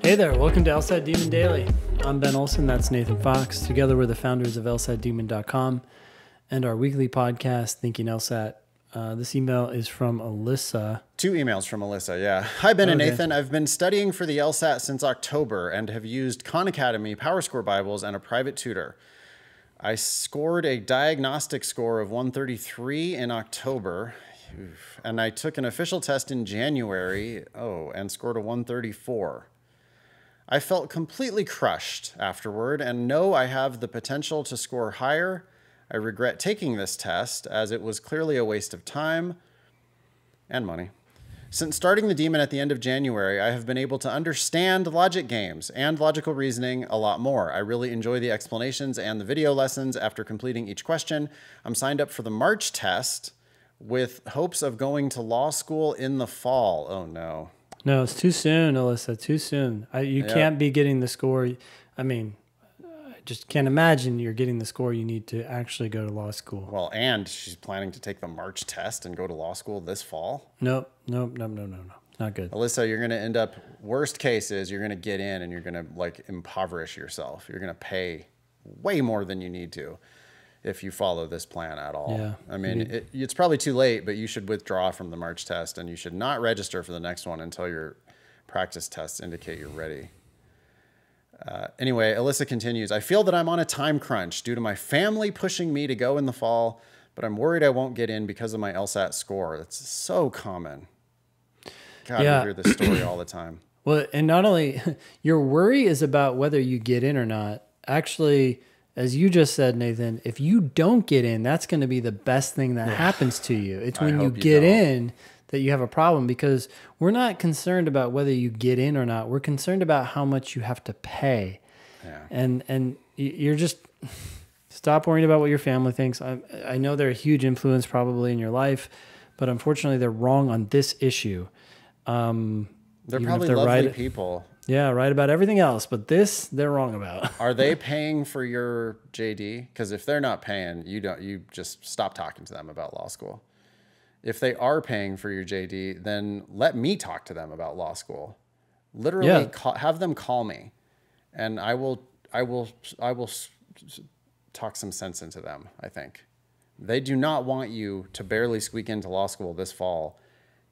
Hey there, welcome to LSAT Demon Daily. I'm Ben Olson, that's Nathan Fox. Together we're the founders of LSATdemon.com and our weekly podcast, Thinking LSAT. This email is from Alyssa. 2 emails from Alyssa, yeah. Hi, Ben and Okay. Nathan. I've been studying for the LSAT since October and have used Khan Academy, PowerScore Bibles, and a private tutor. I scored a diagnostic score of 133 in October, and I took an official test in January, and scored a 134. I felt completely crushed afterward and know I have the potential to score higher. I regret taking this test as it was clearly a waste of time and money. Since starting the Demon at the end of January, I have been able to understand logic games and logical reasoning a lot more. I really enjoy the explanations and the video lessons after completing each question. I'm signed up for the March test with hopes of going to law school in the fall. Oh no. No, it's too soon, Alyssa, too soon. You can't be getting the score. I mean, I just can't imagine you're getting the score you need to actually go to law school. Well, and she's planning to take the March test and go to law school this fall. Nope. Not good. Alyssa, you're going to end up, worst case is you're going to get in and you're going to like impoverish yourself. You're going to pay way more than you need to if you follow this plan at all. Yeah. I mean, it's probably too late, but you should withdraw from the March test and you should not register for the next one until your practice tests indicate you're ready. Anyway, Alyssa continues, I feel that I'm on a time crunch due to my family pushing me to go in the fall, but I'm worried I won't get in because of my LSAT score. That's so common. God, Yeah. we hear this story all the time. Well, and not only your worry is about whether you get in or not. Actually, as you just said, Nathan, if you don't get in, that's going to be the best thing that happens to you. It's when you get in that you have a problem, because we're not concerned about whether you get in or not. We're concerned about how much you have to pay. Yeah. And you're just stop worrying about what your family thinks. I know they're a huge influence probably in your life, but unfortunately they're wrong on this issue. They're probably lovely people. Yeah, right about everything else, but this they're wrong about. Are they paying for your JD? Because if they're not paying, you just stop talking to them about law school. If they are paying for your JD, then let me talk to them about law school. Literally, have them call me, and I will talk some sense into them. I think they do not want you to barely squeak into law school this fall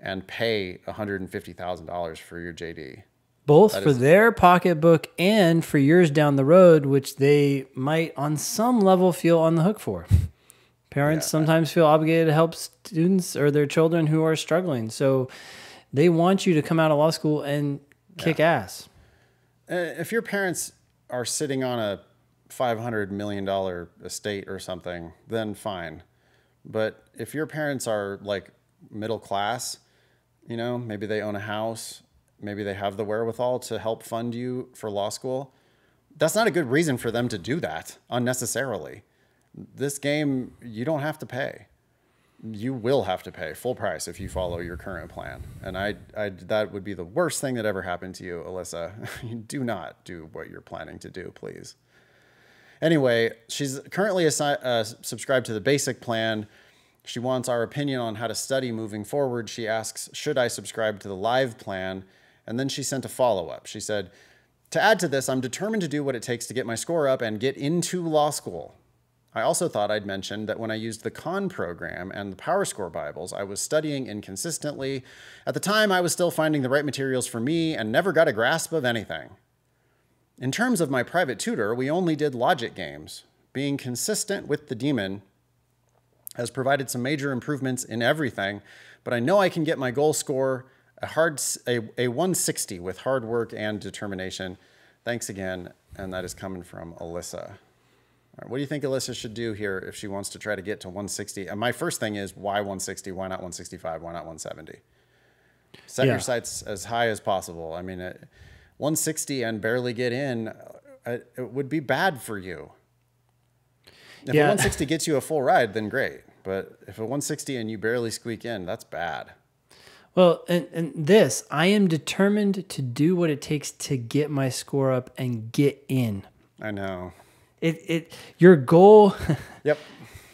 and pay $150,000 for your JD. Both for their pocketbook and for yours down the road, which they might on some level feel on the hook for. Parents sometimes feel obligated to help students or their children who are struggling. So they want you to come out of law school and kick ass. If your parents are sitting on a $500 million estate or something, then fine. But if your parents are like middle class, you know, maybe they own a house, maybe they have the wherewithal to help fund you for law school, that's not a good reason for them to do that unnecessarily. This game, you don't have to pay. You will have to pay full price if you follow your current plan. And that would be the worst thing that ever happened to you, Alyssa. You do not do what you're planning to do, please. Anyway, she's currently subscribed to the basic plan. She wants our opinion on how to study moving forward. She asks, should I subscribe to the live plan? And then she sent a follow-up. She said, to add to this, I'm determined to do what it takes to get my score up and get into law school. I also thought I'd mention that when I used the Khan program and the PowerScore Bibles, I was studying inconsistently. At the time, I was still finding the right materials for me and never got a grasp of anything. In terms of my private tutor, we only did logic games. Being consistent with the Demon has provided some major improvements in everything, but I know I can get my goal score a 160 with hard work and determination. Thanks again, and that is coming from Alyssa. All right, what do you think Alyssa should do here if she wants to try to get to 160? And my first thing is, why 160? Why not 165? Why not 170? Set your sights as high as possible. I mean, 160 and barely get in, it would be bad for you. If a 160 gets you a full ride, then great. But if a 160 and you barely squeak in, that's bad. Well, and this, I am determined to do what it takes to get my score up and get in. I know. Your goal, Yep.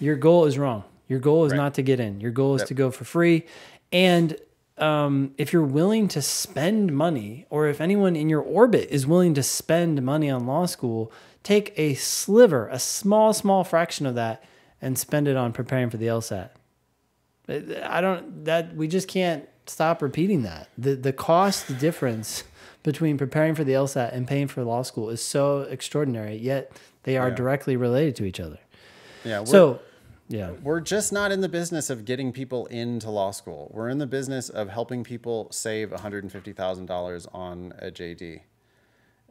Your goal is wrong. Your goal is not to get in. Your goal is to go for free. And if you're willing to spend money, or if anyone in your orbit is willing to spend money on law school, take a sliver, a small fraction of that, and spend it on preparing for the LSAT. We just can't stop repeating that. The cost difference between preparing for the LSAT and paying for law school is so extraordinary, yet they are directly related to each other. Yeah. We're just not in the business of getting people into law school. We're in the business of helping people save $150,000 on a JD.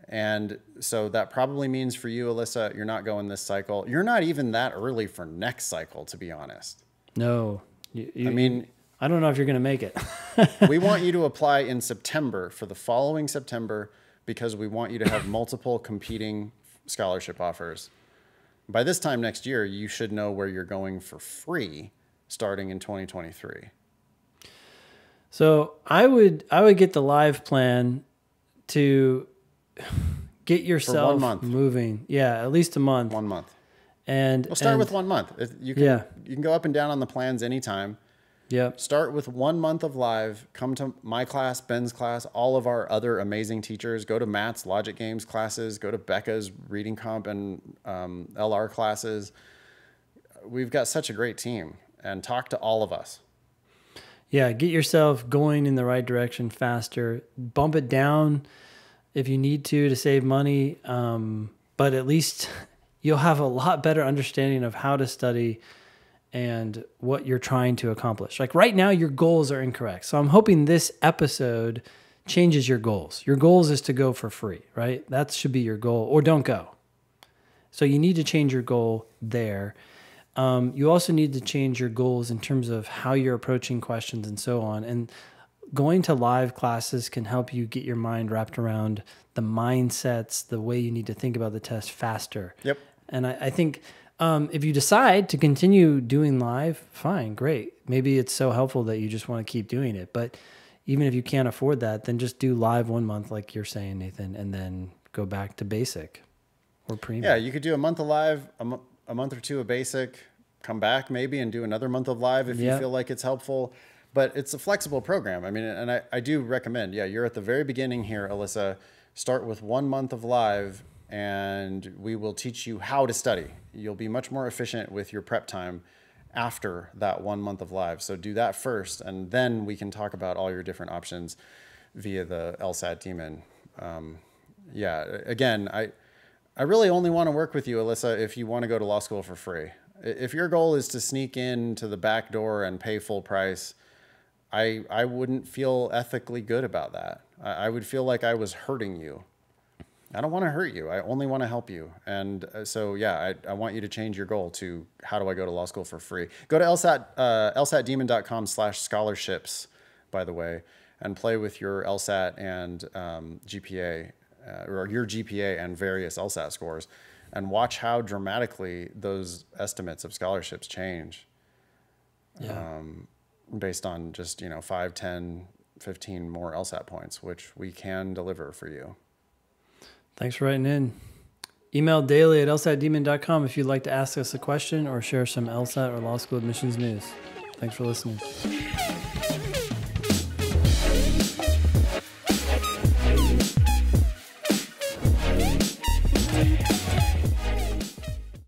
And so that probably means for you, Alyssa, you're not going this cycle. You're not even that early for next cycle, to be honest. No. I don't know if you're going to make it. We want you to apply in September for the following September because we want you to have multiple competing scholarship offers. By this time next year, you should know where you're going for free starting in 2023. So I would get the live plan to get yourself moving. Yeah, at least a month. 1 month. And we'll start with 1 month. You can go up and down on the plans anytime. Yep. Start with 1 month of live. Come to my class, Ben's class, all of our other amazing teachers. Go to Matt's Logic Games classes. Go to Becca's Reading Comp and LR classes. We've got such a great team. And talk to all of us. Yeah, get yourself going in the right direction faster. Bump it down if you need to save money. But at least you'll have a lot better understanding of how to study and what you're trying to accomplish. Like right now, your goals are incorrect. So I'm hoping this episode changes your goals. Your goals is to go for free, right? That should be your goal, or don't go. So you need to change your goal there. You also need to change your goals in terms of how you're approaching questions and so on. And going to live classes can help you get your mind wrapped around the mindsets, the way you need to think about the test faster. Yep. And I think if you decide to continue doing live, fine, great. Maybe it's so helpful that you just want to keep doing it. But even if you can't afford that, then just do live 1 month like you're saying, Nathan, and then go back to basic or premium. Yeah, you could do a month of live, a month or two of basic, come back maybe and do another month of live if you feel like it's helpful. But it's a flexible program. I mean, and I do recommend, you're at the very beginning here, Alyssa. Start with 1 month of live and we will teach you how to study. You'll be much more efficient with your prep time after that 1 month of live. So do that first, and then we can talk about all your different options via the LSAT Demon. Again, I really only want to work with you, Alyssa, if you want to go to law school for free. If your goal is to sneak into the back door and pay full price, I wouldn't feel ethically good about that. I would feel like I was hurting you. I don't want to hurt you. I only want to help you. And so, I want you to change your goal to how do I go to law school for free? Go to lsatdemon.com/scholarships, by the way, and play with your LSAT and GPA, or your GPA and various LSAT scores, and watch how dramatically those estimates of scholarships change. Yeah. Based on just, 5, 10, 15 more LSAT points, which we can deliver for you. Thanks for writing in. Email daily@lsatdemon.com if you'd like to ask us a question or share some LSAT or law school admissions news. Thanks for listening.